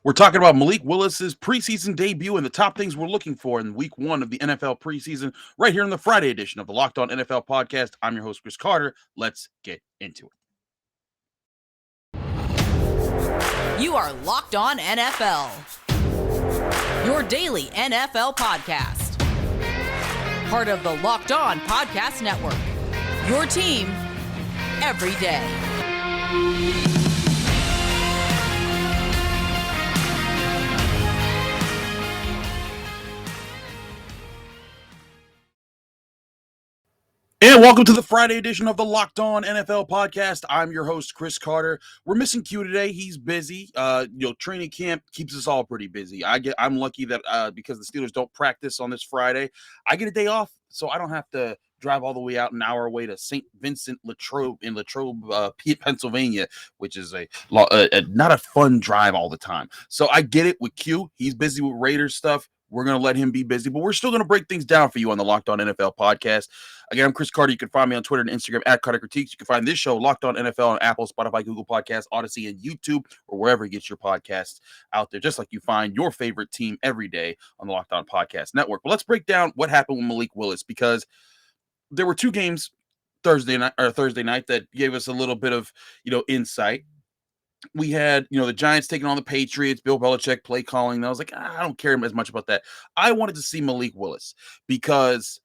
We're talking about Malik Willis's preseason debut and the top things we're looking for in week one of the NFL preseason, right here in the Friday edition of the Locked On NFL podcast. I'm your host, Chris Carter. Let's get into it. You are Locked On NFL, your daily NFL podcast. Part of the Locked On Podcast Network, your team every day. And welcome to the Friday edition of the Locked On NFL podcast. I'm your host, Chris Carter. We're missing Q today. He's busy. Training camp keeps us all pretty busy. I'm lucky that because the Steelers don't practice on this Friday, I get a day off, so I don't have to drive all the way out an hour away to St. Vincent Latrobe in Latrobe, Pennsylvania, which is not a fun drive all the time. So I get it with Q. He's busy with Raiders stuff. We're going to let him be busy, but we're still going to break things down for you on the Locked On NFL podcast. Again, I'm Chris Carter. You can find me on Twitter and Instagram at Carter Critiques. You can find this show, Locked On NFL, on Apple, Spotify, Google Podcasts, Odyssey, and YouTube, or wherever you get your podcasts out there, just like you find your favorite team every day on the Locked On Podcast Network. But let's break down what happened with Malik Willis, because there were two games Thursday night that gave us a little bit of, insight. We had, the Giants taking on the Patriots, Bill Belichick play calling. And I was like, I don't care as much about that. I wanted to see Malik Willis because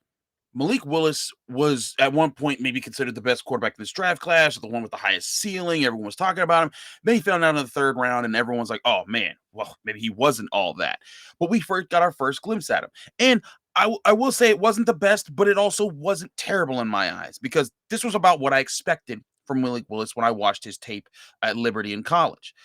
Malik Willis was at one point maybe considered the best quarterback in this draft class, the one with the highest ceiling. Everyone was talking about him. Then he found out in the third round, and everyone's like, oh, man, well, maybe he wasn't all that. But we first got our first glimpse at him. And I will say it wasn't the best, but it also wasn't terrible in my eyes, because this was about what I expected from Malik Willis when I watched his tape at Liberty in college.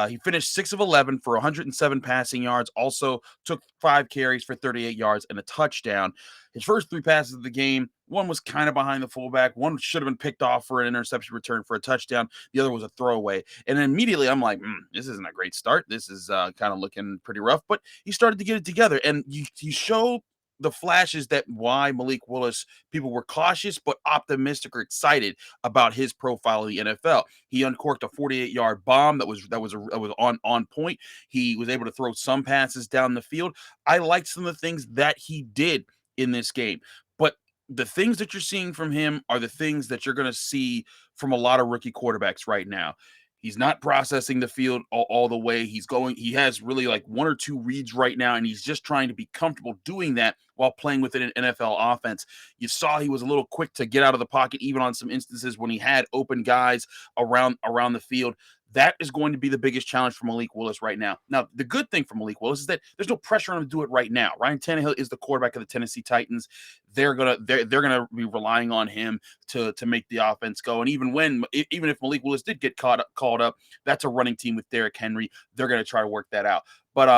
He finished 6 of 11 for 107 passing yards, also took 5 carries for 38 yards and a touchdown. His first 3 passes of the game, one was kind of behind the fullback. One should have been picked off for an interception return for a touchdown. The other was a throwaway. And then immediately I'm like, this isn't a great start. This is kind of looking pretty rough. But he started to get it together. And you show the flashes that why Malik Willis, people were cautious but optimistic or excited about his profile in the NFL. He uncorked a 48-yard bomb that was on point. He was able to throw some passes down the field. I liked some of the things that he did in this game. But the things that you're seeing from him are the things that you're going to see from a lot of rookie quarterbacks right now. He's not processing the field all the way. He has really like 1 or 2 reads right now, and he's just trying to be comfortable doing that while playing within an NFL offense. You saw he was a little quick to get out of the pocket, even on some instances when he had open guys around the field. That is going to be the biggest challenge for Malik Willis right now. Now, the good thing for Malik Willis is that there's no pressure on him to do it right now. Ryan Tannehill is the quarterback of the Tennessee Titans. They're gonna be relying on him to make the offense go. And even if Malik Willis did get called up, that's a running team with Derrick Henry. They're gonna try to work that out. But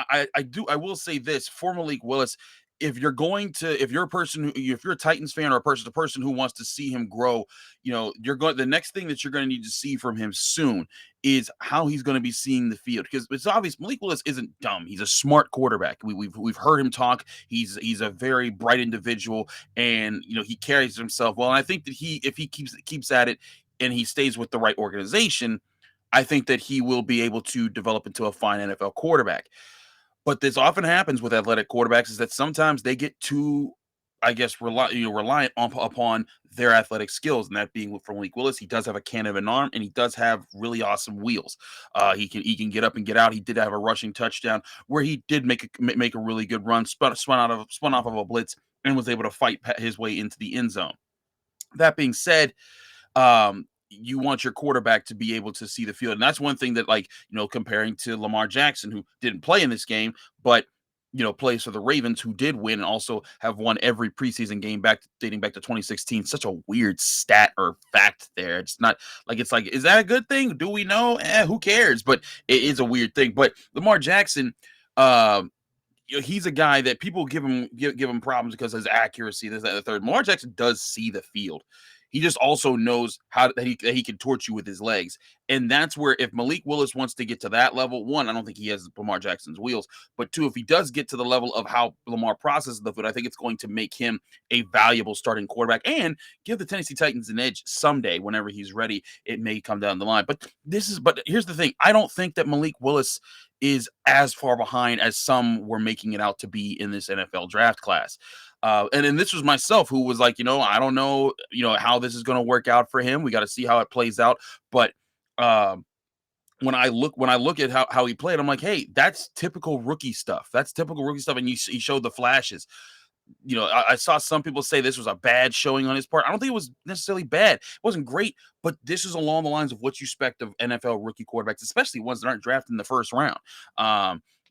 I will say this for Malik Willis. If you're a Titans fan or a person who wants to see him grow, the next thing that you're going to need to see from him soon is how he's going to be seeing the field, because it's obvious Malik Willis isn't dumb. He's a smart quarterback. We've heard him talk. He's a very bright individual, and he carries himself well. And I think that if he keeps at it and he stays with the right organization, I think that he will be able to develop into a fine NFL quarterback. But this often happens with athletic quarterbacks, is that sometimes they get too, I guess, reliant upon their athletic skills, and that being from Malik Willis. He does have a cannon of an arm, and he does have really awesome wheels. He can get up and get out. He did have a rushing touchdown where he did make a really good run, spun off of a blitz, and was able to fight his way into the end zone. That being said, you want your quarterback to be able to see the field. And that's one thing that, comparing to Lamar Jackson, who didn't play in this game, but, plays for the Ravens, who did win and also have won every preseason game dating back to 2016. Such a weird stat or fact there. It's not like, is that a good thing? Do we know? Who cares? But it is a weird thing. But Lamar Jackson, he's a guy that people give him problems because of his accuracy, this, that, and the third. Lamar Jackson does see the field. He just also knows that he can torch you with his legs. And that's where, if Malik Willis wants to get to that level, one, I don't think he has Lamar Jackson's wheels. But two, if he does get to the level of how Lamar processes the foot, I think it's going to make him a valuable starting quarterback and give the Tennessee Titans an edge someday whenever he's ready. It may come down the line. But here's the thing. I don't think that Malik Willis is as far behind as some were making it out to be in this NFL draft class. And this was myself who was like, I don't know, how this is going to work out for him. We got to see how it plays out. But when I look at how he played, I'm like, hey, that's typical rookie stuff. That's typical rookie stuff. And he showed the flashes. I saw some people say this was a bad showing on his part. I don't think it was necessarily bad. It wasn't great, but this is along the lines of what you expect of NFL rookie quarterbacks, especially ones that aren't drafted in the first round.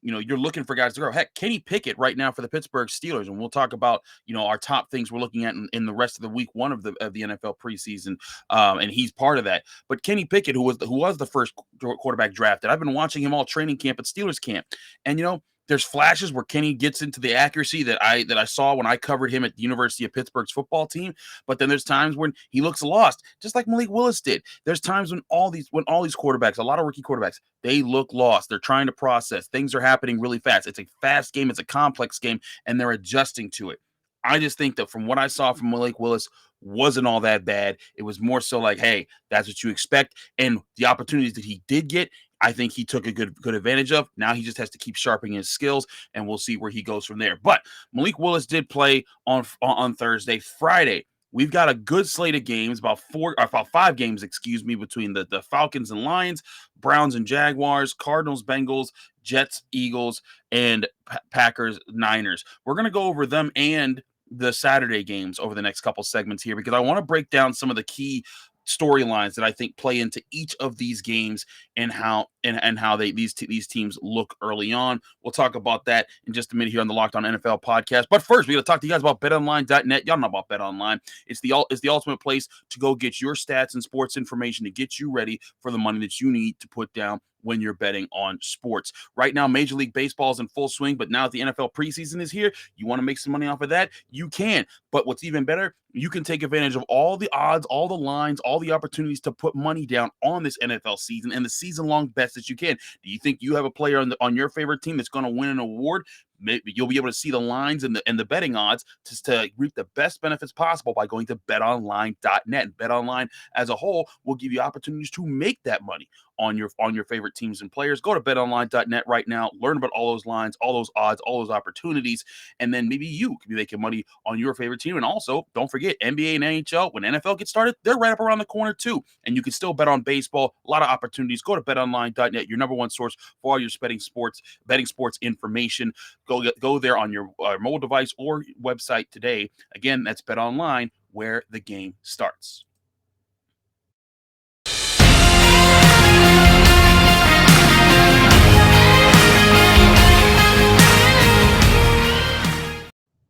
You're looking for guys to grow. Heck, Kenny Pickett right now for the Pittsburgh Steelers, and we'll talk about our top things we're looking at in the rest of the week one of the NFL preseason, and he's part of that. But Kenny Pickett, who was the first quarterback drafted, I've been watching him all training camp at Steelers camp, and there's flashes where Kenny gets into the accuracy that I saw when I covered him at the University of Pittsburgh's football team. But then there's times when he looks lost, just like Malik Willis did. There's times when all these quarterbacks, a lot of rookie quarterbacks, they look lost. They're trying to process. Things are happening really fast. It's a fast game. It's a complex game, and they're adjusting to it. I just think that from what I saw from Malik Willis wasn't all that bad. It was more so like, hey, that's what you expect. And the opportunities that he did get, I think he took a good advantage of. Now he just has to keep sharpening his skills, and we'll see where he goes from there. But Malik Willis did play on Thursday. Friday, we've got a good slate of games, about 5 games, between the Falcons and Lions, Browns and Jaguars, Cardinals, Bengals, Jets, Eagles, and Packers, Niners. We're going to go over them and the Saturday games over the next couple segments here, because I want to break down some of the key storylines that I think play into each of these games and how these teams look early on. We'll talk about that in just a minute here on the Locked On NFL podcast. But first, we got to talk to you guys about BetOnline.net. Y'all know about BetOnline. It's the ultimate place to go get your stats and sports information to get you ready for the money that you need to put down when you're betting on sports. Right now, Major League Baseball is in full swing, but now that the NFL preseason is here, you want to make some money off of that? You can. But what's even better, you can take advantage of all the odds, all the lines, all the opportunities to put money down on this NFL season and the season-long bets that you can. Do you think you have a player on your favorite team that's going to win an award? Maybe you'll be able to see the lines and the betting odds to reap the best benefits possible by going to betonline.net. And BetOnline as a whole will give you opportunities to make that money on your favorite teams and players. Go to betonline.net right now. Learn about all those lines, all those odds, all those opportunities, and then maybe you can be making money on your favorite team. And also, don't forget, NBA and NHL, when NFL gets started, they're right up around the corner too. And you can still bet on baseball. A lot of opportunities. Go to betonline.net, your number one source for all your betting sports information. Go there on your mobile device or website today. Again, that's BetOnline, where the game starts.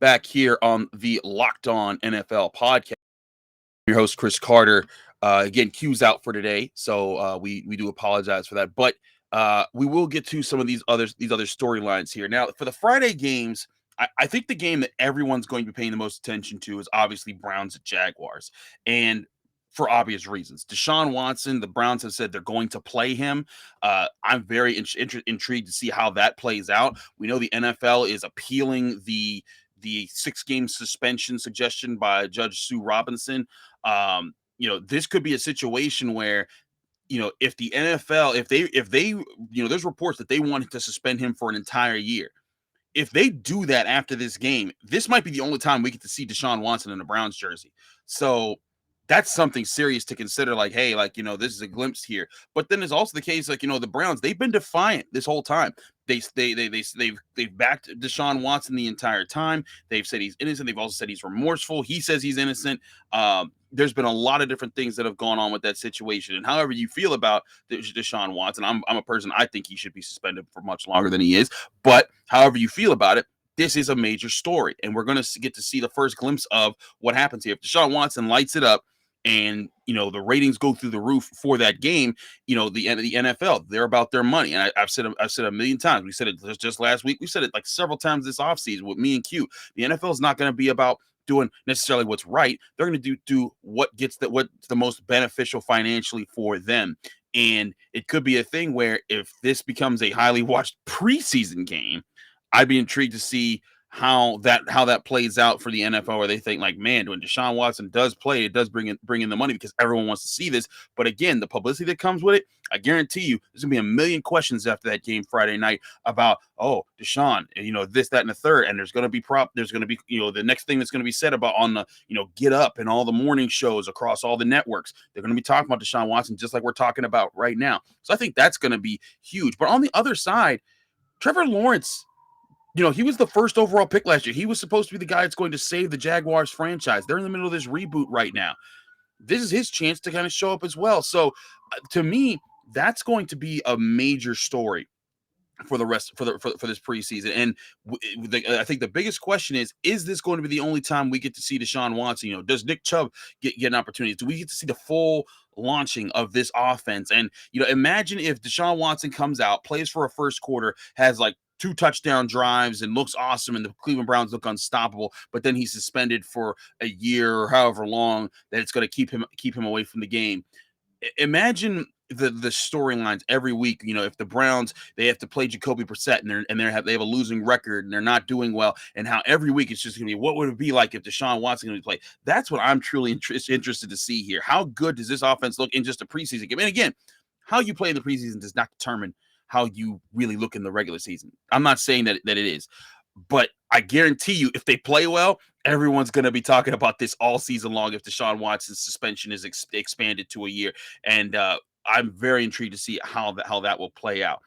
Back here on the Locked On NFL podcast. Your host, Chris Carter. Again, Q's out for today, so we do apologize for that. But we will get to some of these other storylines here. Now, for the Friday games, I think the game that everyone's going to be paying the most attention to is obviously Browns at Jaguars. And for obvious reasons. Deshaun Watson, the Browns have said they're going to play him. I'm very intrigued to see how that plays out. We know the NFL is appealing the 6-game suspension suggestion by Judge Sue Robinson. This could be a situation where, if the NFL, if they, there's reports that they wanted to suspend him for an entire year. If they do that after this game, this might be the only time we get to see Deshaun Watson in a Browns jersey. So that's something serious to consider. Like, hey, this is a glimpse here. But then there's also the case, the Browns, they've been defiant this whole time. They've backed Deshaun Watson the entire time. They've said he's innocent. They've also said he's remorseful. He says he's innocent. There's been a lot of different things that have gone on with that situation. And however you feel about Deshaun Watson, I'm a person, I think he should be suspended for much longer than he is. But however you feel about it, this is a major story. And we're going to get to see the first glimpse of what happens here. If Deshaun Watson lights it up, and the ratings go through the roof for that game, the NFL, they're about their money. And I've said a million times. We said it just last week. We said it like several times this offseason with me and Q. The NFL is not going to be about doing necessarily what's right. They're going to do what's the most beneficial financially for them. And it could be a thing where if this becomes a highly watched preseason game, I'd be intrigued to see how that plays out for the NFL, where they think like, man, when Deshaun Watson does play, it does bring in the money because everyone wants to see this. But again, the publicity that comes with it, I guarantee you, there's gonna be a million questions after that game Friday night about, oh, Deshaun, this, that, and the third, and there's gonna be the next thing that's gonna be said about on the Get Up and all the morning shows across all the networks. They're gonna be talking about Deshaun Watson just like we're talking about right now. So I think that's gonna be huge. But on the other side, Trevor Lawrence. He was the first overall pick last year. He was supposed to be the guy that's going to save the Jaguars franchise. They're in the middle of this reboot right now. This is his chance to kind of show up as well. So to me, that's going to be a major story for the rest for this preseason. And I think the biggest question is this going to be the only time we get to see Deshaun Watson? Does Nick Chubb get an opportunity? Do we get to see the full launching of this offense? And imagine if Deshaun Watson comes out, plays for a first quarter, has like 2 touchdown drives and looks awesome, and the Cleveland Browns look unstoppable, but then he's suspended for a year or however long that it's going to keep him away from the game. Imagine the storylines every week. If the Browns, they have to play Jacoby Brissett and they have a losing record and they're not doing well, and how every week it's just going to be, what would it be like if Deshaun Watson going to play? That's what I'm truly interested to see here. How good does this offense look in just a preseason game? And again, how you play in the preseason does not determine how you really look in the regular season. I'm not saying that it is, but I guarantee you, if they play well, everyone's going to be talking about this all season long if Deshaun Watson's suspension is expanded to a year. And I'm very intrigued to see how that will play out.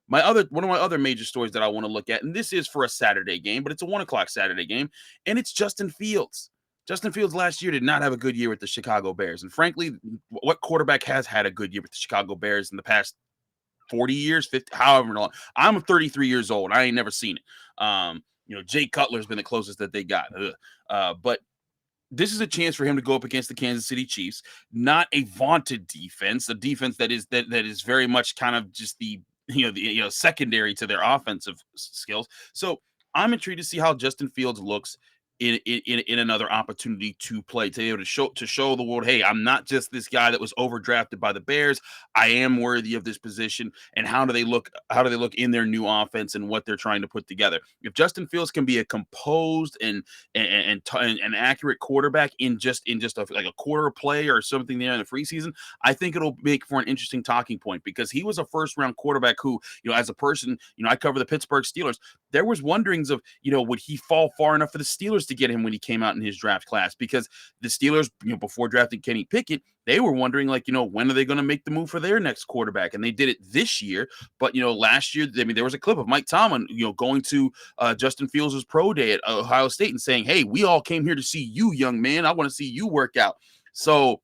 One of my other major stories that I want to look at, and this is for a Saturday game, but it's a 1:00 Saturday game, and it's Justin Fields. Justin Fields last year did not have a good year with the Chicago Bears. And frankly, what quarterback has had a good year with the Chicago Bears in the past 40 years, 50, however long? I'm 33 years old. I ain't never seen it. Jay Cutler's been the closest that they got. But this is a chance for him to go up against the Kansas City Chiefs, not a vaunted defense, a defense that is very much kind of just the secondary to their offensive skills. So I'm intrigued to see how Justin Fields looks in another opportunity to play, to be able to show the world, hey, I'm not just this guy that was overdrafted by the Bears. I am worthy of this position. And how do they look in their new offense and what they're trying to put together? If Justin Fields can be a composed and accurate quarterback in just a quarter play or something there in the preseason, I think it'll make for an interesting talking point, because he was a first round quarterback who, as a person, I cover the Pittsburgh Steelers. There was wonderings of, would he fall far enough for the Steelers to get him when he came out in his draft class? Because the Steelers, before drafting Kenny Pickett, they were wondering, like, when are they going to make the move for their next quarterback? And they did it this year. But, last year, there was a clip of Mike Tomlin, going to Justin Fields' pro day at Ohio State and saying, hey, we all came here to see you, young man. I want to see you work out. So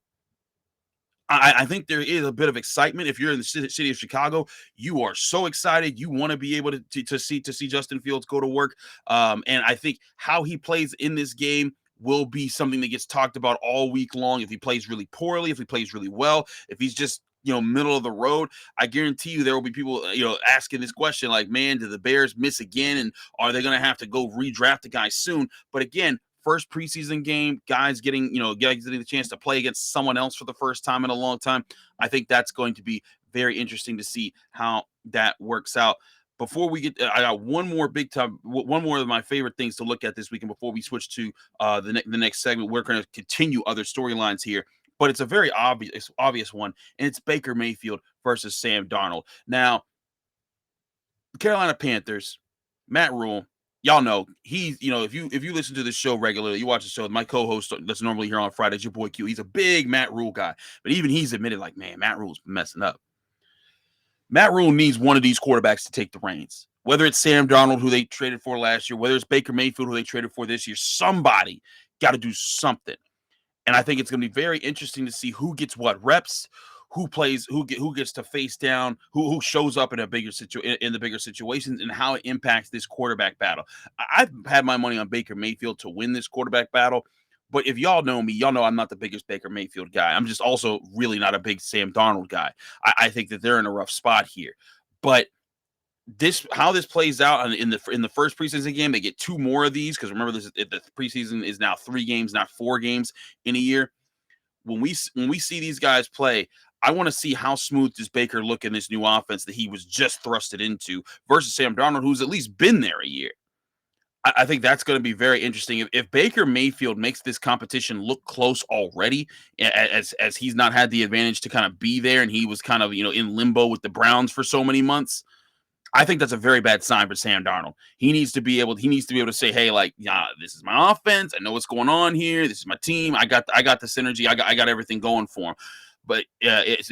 I think there is a bit of excitement. If you're in the city of Chicago, you are so excited. You want to be able to see Justin Fields go to work. And I think how he plays in this game will be something that gets talked about all week long. If he plays really poorly, if he plays really well, if he's just middle of the road, I guarantee you there will be people asking this question like, man, did the Bears miss again? And are they going to have to go redraft the guy soon? But again, first preseason game, guys getting the chance to play against someone else for the first time in a long time. I think that's going to be very interesting to see how that works out. Before we get, I got one more of my favorite things to look at this weekend before we switch to the next segment. We're going to continue other storylines here, but it's a very obvious one, and it's Baker Mayfield versus Sam Darnold. Now, the Carolina Panthers, Matt Rule. Y'all know he's, if you listen to this show regularly, you watch the show, my co-host that's normally here on Fridays, your boy Q, he's a big Matt Rule guy. But even he's admitted, like, man, Matt Rule's messing up. Matt Rule needs one of these quarterbacks to take the reins. Whether it's Sam Darnold, who they traded for last year, whether it's Baker Mayfield, who they traded for this year, somebody got to do something. And I think it's going to be very interesting to see who gets what reps, who plays, who gets to face down, who shows up in the bigger situations, and how it impacts this quarterback battle. I've had my money on Baker Mayfield to win this quarterback battle, but if y'all know me, y'all know I'm not the biggest Baker Mayfield guy. I'm just also really not a big Sam Darnold guy. I think that they're in a rough spot here, but how this plays out in the first preseason game, they get 2 more of these because remember the preseason is now 3 games, not 4 games in a year. When we see these guys play, I want to see how smooth does Baker look in this new offense that he was just thrusted into versus Sam Darnold, who's at least been there a year. I think that's going to be very interesting. If Baker Mayfield makes this competition look close already, as he's not had the advantage to kind of be there, and he was kind of in limbo with the Browns for so many months, I think that's a very bad sign for Sam Darnold. He needs to be able to say, hey, like, yeah, this is my offense. I know what's going on here. This is my team. I got the synergy. I got everything going for him. But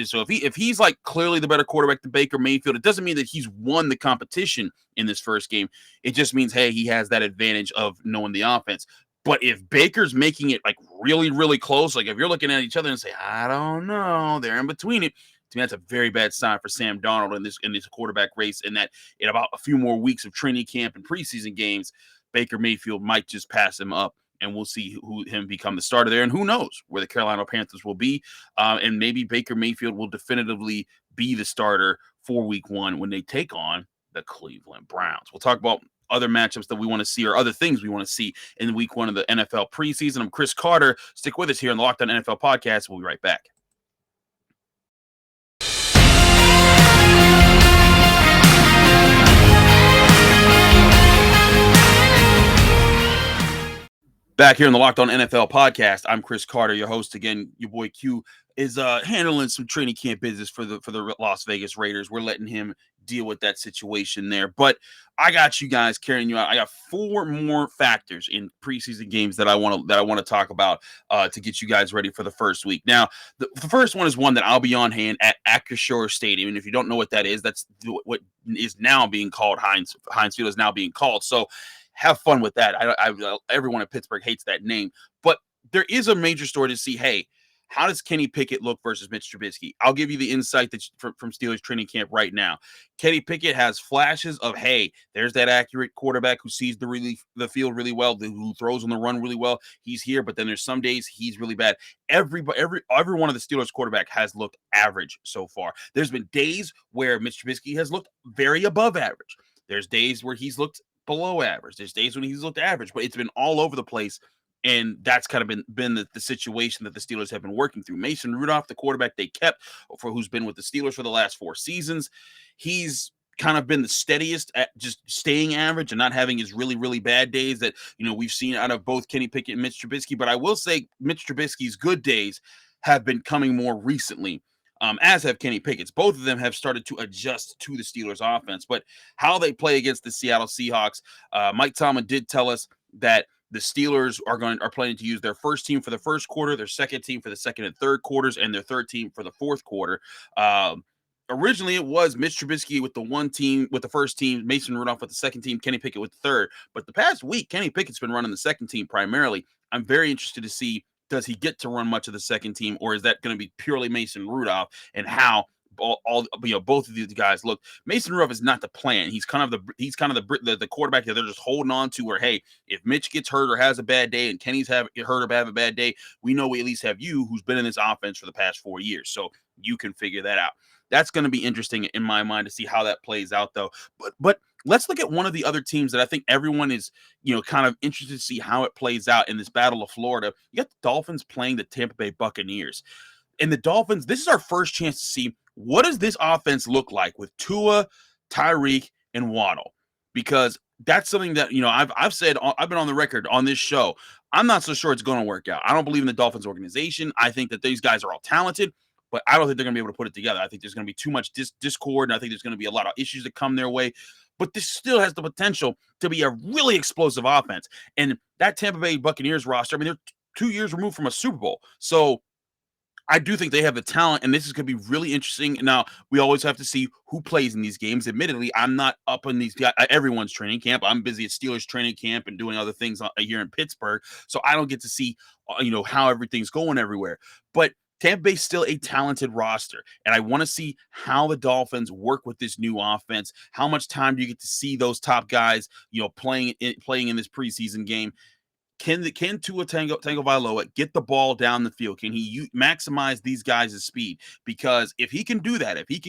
so if he's like clearly the better quarterback than Baker Mayfield, it doesn't mean that he's won the competition in this first game. It just means, hey, he has that advantage of knowing the offense. But if Baker's making it like really, really close, like if you're looking at each other and say, I don't know, they're in between it, to me, that's a very bad sign for Sam Darnold in this quarterback race, and that in about a few more weeks of training camp and preseason games, Baker Mayfield might just pass him up, and we'll see him become the starter there. And who knows where the Carolina Panthers will be, and maybe Baker Mayfield will definitively be the starter for Week 1 when they take on the Cleveland Browns. We'll talk about other matchups that we want to see or other things we want to see in Week 1 of the NFL preseason. I'm Chris Carter. Stick with us here on the Locked On NFL podcast. We'll be right back. Back here in the Locked On NFL podcast, I'm Chris Carter, your host. Again, your boy Q is handling some training camp business for the Las Vegas Raiders. We're letting him deal with that situation there. But I got you guys carrying you out. I got 4 more factors in preseason games that I want to talk about to get you guys ready for the first week. Now, the first one is one that I'll be on hand at Acrisure Stadium. And if you don't know what that is, that's what is now being called Heinz Field is now being called. So have fun with that. Everyone in Pittsburgh hates that name, but there is a major story to see. Hey, how does Kenny Pickett look versus Mitch Trubisky? I'll give you the insight from Steelers training camp right now. Kenny Pickett has flashes of, hey, there's that accurate quarterback who sees the field really well, who throws on the run really well. He's here, but then there's some days he's really bad. Every one of the Steelers quarterback has looked average so far. There's been days where Mitch Trubisky has looked very above average. There's days where he's looked below average. There's days when he's looked average, but it's been all over the place. And that's kind of been the situation that the Steelers have been working through. Mason Rudolph, the quarterback they kept, who's been with the Steelers for the last 4 seasons, he's kind of been the steadiest at just staying average and not having his really, really bad days that we've seen out of both Kenny Pickett and Mitch Trubisky. But I will say Mitch Trubisky's good days have been coming more recently. As have Kenny Pickett's. Both of them have started to adjust to the Steelers' offense. But how they play against the Seattle Seahawks, Mike Tomlin did tell us that the Steelers are planning to use their first team for the first quarter, their second team for the second and third quarters, and their third team for the fourth quarter. Originally, it was Mitch Trubisky with the first team, Mason Rudolph with the second team, Kenny Pickett with the third. But the past week, Kenny Pickett's been running the second team primarily. I'm very interested to see, does he get to run much of the second team, or is that going to be purely Mason Rudolph, and how both of these guys look? Mason Rudolph is not the plan. He's kind of the quarterback that they're just holding on to, where, hey, if Mitch gets hurt or has a bad day and Kenny's hurt or have a bad day, we know we at least have you, who's been in this offense for the past 4 years, so you can figure that out. That's going to be interesting in my mind to see how that plays out, though. But let's look at one of the other teams that I think everyone is, kind of interested to see how it plays out in this Battle of Florida. You got the Dolphins playing the Tampa Bay Buccaneers. And the Dolphins, this is our first chance to see, what does this offense look like with Tua, Tyreek, and Waddle? Because that's something that, I've said, I've been on the record on this show, I'm not so sure it's going to work out. I don't believe in the Dolphins organization. I think that these guys are all talented, but I don't think they're going to be able to put it together. I think there's going to be too much discord, and I think there's going to be a lot of issues that come their way. But this still has the potential to be a really explosive offense. And that Tampa Bay Buccaneers roster, they're 2 years removed from a Super Bowl. So I do think they have the talent, and this is going to be really interesting. Now, we always have to see who plays in these games. Admittedly, I'm not up on these guys, everyone's training camp. I'm busy at Steelers training camp and doing other things here in Pittsburgh. So I don't get to see, how everything's going everywhere. But Tampa Bay's still a talented roster, and I want to see how the Dolphins work with this new offense. How much time do you get to see those top guys, playing in this preseason game? Can Tua Tagovailoa get the ball down the field? Can he maximize these guys' speed? Because if he can do that, if he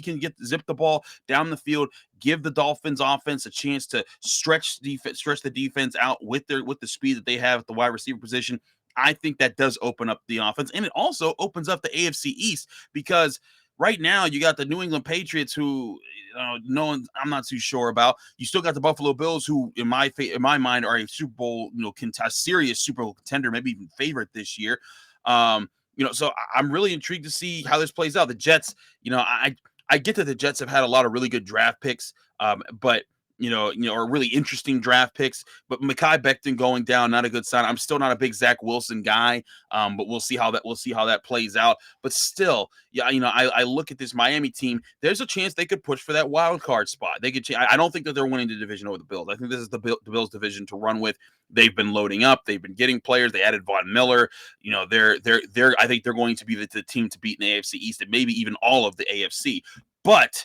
can zip the ball down the field, give the Dolphins offense a chance to stretch the defense out with the speed that they have at the wide receiver position, I think that does open up the offense, and it also opens up the AFC East, because right now you got the New England Patriots, who I'm not too sure about. You still got the Buffalo Bills, who in my mind are a Super Bowl, serious Super Bowl contender, maybe even favorite this year. So I'm really intrigued to see how this plays out. The Jets, I get that the Jets have had a lot of really good draft picks, but are really interesting draft picks. But Mekhi Becton going down, not a good sign. I'm still not a big Zach Wilson guy, but we'll see how that plays out. But still, I look at this Miami team. There's a chance they could push for that wild card spot. They could. I don't think that they're winning the division over the Bills. I think this is the Bills division to run with. They've been loading up. They've been getting players. They added Von Miller. They're. I think they're going to be the team to beat in the AFC East, and maybe even all of the AFC. But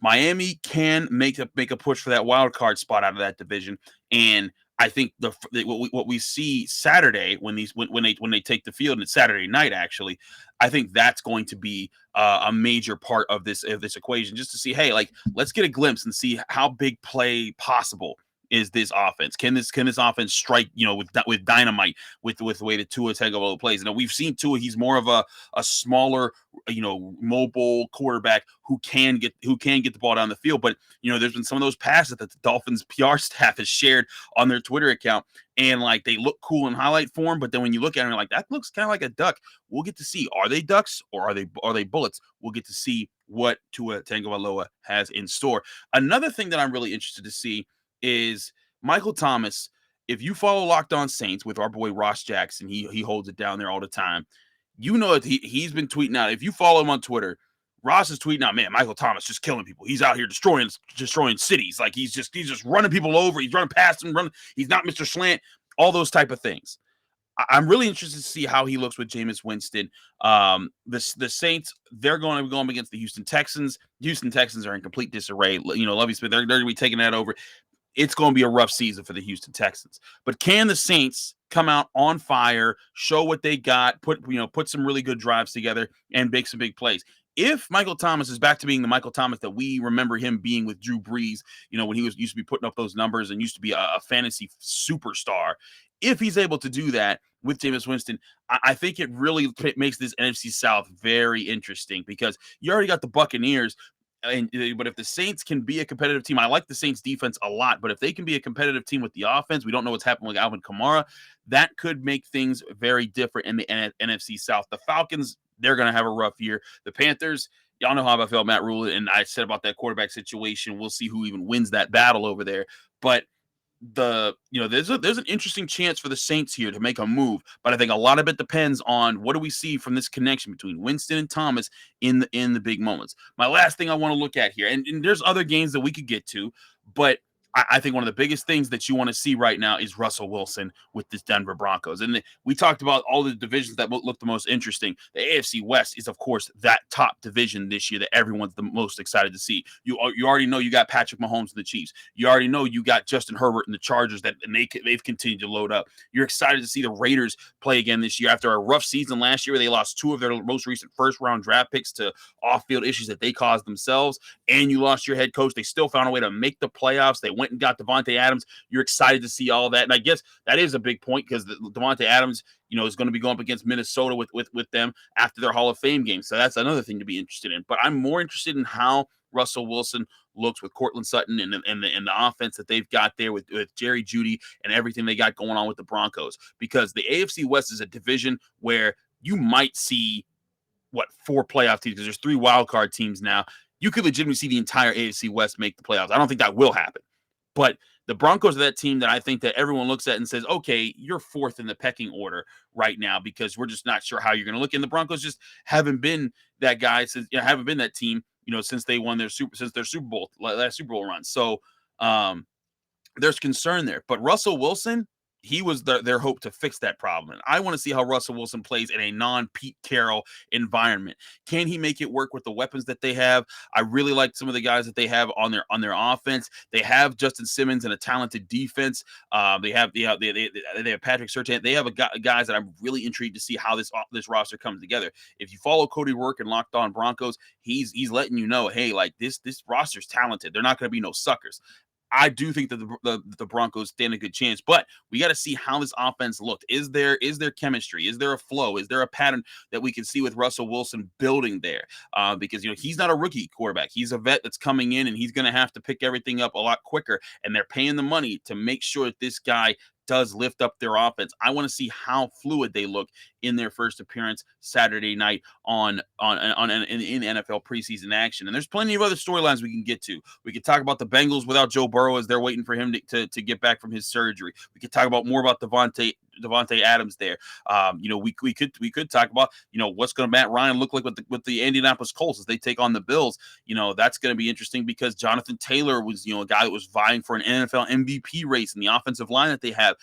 Miami can make a push for that wild card spot out of that division, and I think what we see Saturday when they take the field, and it's Saturday night actually, I think that's going to be a major part of this equation, just to see, hey, like, let's get a glimpse and see how big play possible is this offense. Can this offense strike, with dynamite with the way that Tua Tagovailoa plays? And we've seen Tua; he's more of a smaller, mobile quarterback who can get the ball down the field. But there's been some of those passes that the Dolphins PR staff has shared on their Twitter account, and like they look cool in highlight form, but then when you look at them, you're like, that looks kind of like a duck. We'll get to see, are they ducks or are they bullets? We'll get to see what Tua Tagovailoa has in store. Another thing that I'm really interested to see is Michael Thomas. If you follow Locked On Saints with our boy Ross Jackson, he holds it down there all the time. That he's been tweeting out. If you follow him on Twitter, Ross is tweeting out, man, Michael Thomas just killing people. He's out here destroying cities. Like he's just running people over. He's running past them. He's not Mr. Slant. All those type of things. I'm really interested to see how he looks with Jameis Winston. The Saints, they're going to be going against the Houston Texans. Houston Texans are in complete disarray. Lovie Smith, they're going to be taking that over. It's going to be a rough season for the Houston Texans. But can the Saints come out on fire, show what they got, put some really good drives together, and make some big plays? If Michael Thomas is back to being the Michael Thomas that we remember him being with Drew Brees, when he used to be putting up those numbers and used to be a fantasy superstar, if he's able to do that with Jameis Winston, I think it really makes this NFC South very interesting, because you already got the Buccaneers. But if the Saints can be a competitive team, I like the Saints defense a lot, but if they can be a competitive team with the offense, we don't know what's happening with Alvin Kamara, that could make things very different in the NFC South. The Falcons, they're going to have a rough year. The Panthers, y'all know how I felt Matt Rule, and I said about that quarterback situation. We'll see who even wins that battle over there. But there's an interesting chance for the Saints here to make a move, but I think a lot of it depends on what do we see from this connection between Winston and Thomas in the big moments. My last thing I want to look at here, and there's other games that we could get to, but I think one of the biggest things that you want to see right now is Russell Wilson with this Denver Broncos. And we talked about all the divisions that look the most interesting. The AFC West is, of course, that top division this year that everyone's the most excited to see. You already know you got Patrick Mahomes and the Chiefs. You already know you got Justin Herbert and the Chargers, they've continued to load up. You're excited to see the Raiders play again this year after a rough season last year where they lost two of their most recent first-round draft picks to off-field issues that they caused themselves, and you lost your head coach. They still found a way to make the playoffs. They went and got Devontae Adams. You're excited to see all that. And I guess that is a big point, because Devontae Adams, is going to be going up against Minnesota with them after their Hall of Fame game. So that's another thing to be interested in. But I'm more interested in how Russell Wilson looks with Cortland Sutton and the offense that they've got there with Jerry Jeudy and everything they got going on with the Broncos. Because the AFC West is a division where you might see, 4 playoff teams, because there's 3 wild card teams now. You could legitimately see the entire AFC West make the playoffs. I don't think that will happen. But the Broncos are that team that I think that everyone looks at and says, okay, you're 4th in the pecking order right now, because we're just not sure how you're going to look. And the Broncos just haven't been that guy since, haven't been that team, since they won their Super Bowl run. So there's concern there. But Russell Wilson, he was their hope to fix that problem. And I want to see how Russell Wilson plays in a non-Pete Carroll environment. Can he make it work with the weapons that they have? I really like some of the guys that they have on their offense. They have Justin Simmons and a talented defense. They have Patrick Surtain. They have guys that I'm really intrigued to see how this roster comes together. If you follow Cody Rourke and Locked On Broncos, he's letting you know, hey, like this roster's talented. They're not going to be no suckers. I do think that the Broncos stand a good chance, but we got to see how this offense looked. Is there chemistry? Is there a flow? Is there a pattern that we can see with Russell Wilson building there? Because he's not a rookie quarterback. He's a vet that's coming in, and he's going to have to pick everything up a lot quicker. And they're paying the money to make sure that this guy does lift up their offense. I want to see how fluid they look in their first appearance Saturday night in NFL preseason action. And there's plenty of other storylines we can get to. We could talk about the Bengals without Joe Burrow as they're waiting for him to get back from his surgery. We could talk about more about Devontae Adams there. We could talk about what's going to Matt Ryan look like with the Indianapolis Colts as they take on the Bills. That's going to be interesting because Jonathan Taylor was a guy that was vying for an NFL MVP race in the offensive line that they have.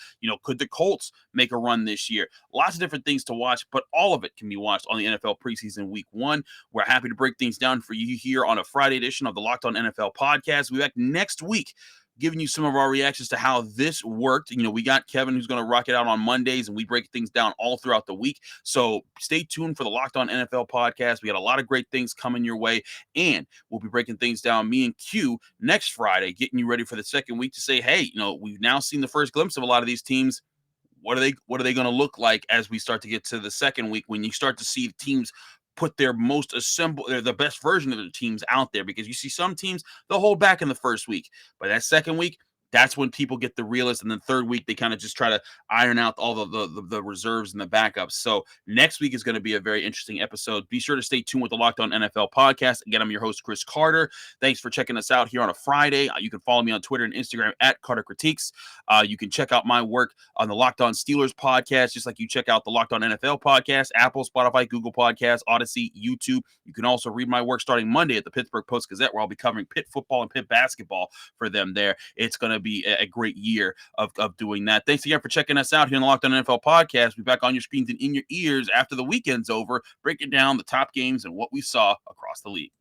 Could the Colts make a run this year? Lots of different things to watch, but all of it can be watched on the NFL preseason week 1. We're happy to break things down for you here on a Friday edition of the Locked On NFL podcast. We'll be back next week giving you some of our reactions to how this worked. We got Kevin who's going to rock it out on Mondays, and we break things down all throughout the week. So stay tuned for the Locked On NFL podcast. We got a lot of great things coming your way, and we'll be breaking things down, me and Q, next Friday, getting you ready for the second week to say, hey, we've now seen the first glimpse of a lot of these teams. What are they going to look like as we start to get to the second week, when you start to see teams put their the best version of their teams out there? Because you see some teams, they'll hold back in the first week, but that second week, that's when people get the realist. And then third week, they kind of just try to iron out all the reserves and the backups. So next week is going to be a very interesting episode. Be sure to stay tuned with the Locked On NFL podcast. Again, I'm your host, Chris Carter. Thanks for checking us out here on a Friday. You can follow me on Twitter and Instagram at Carter Critiques. You can check out my work on the Locked On Steelers podcast, just like you check out the Locked On NFL podcast, Apple, Spotify, Google Podcasts, Odyssey, YouTube. You can also read my work starting Monday at the Pittsburgh Post-Gazette, where I'll be covering Pitt football and Pitt basketball for them there. It's going to be a great year of doing that. Thanks again for checking us out here on the Locked On NFL podcast. We'll be back on your screens and in your ears after the weekend's over, breaking down the top games and what we saw across the league.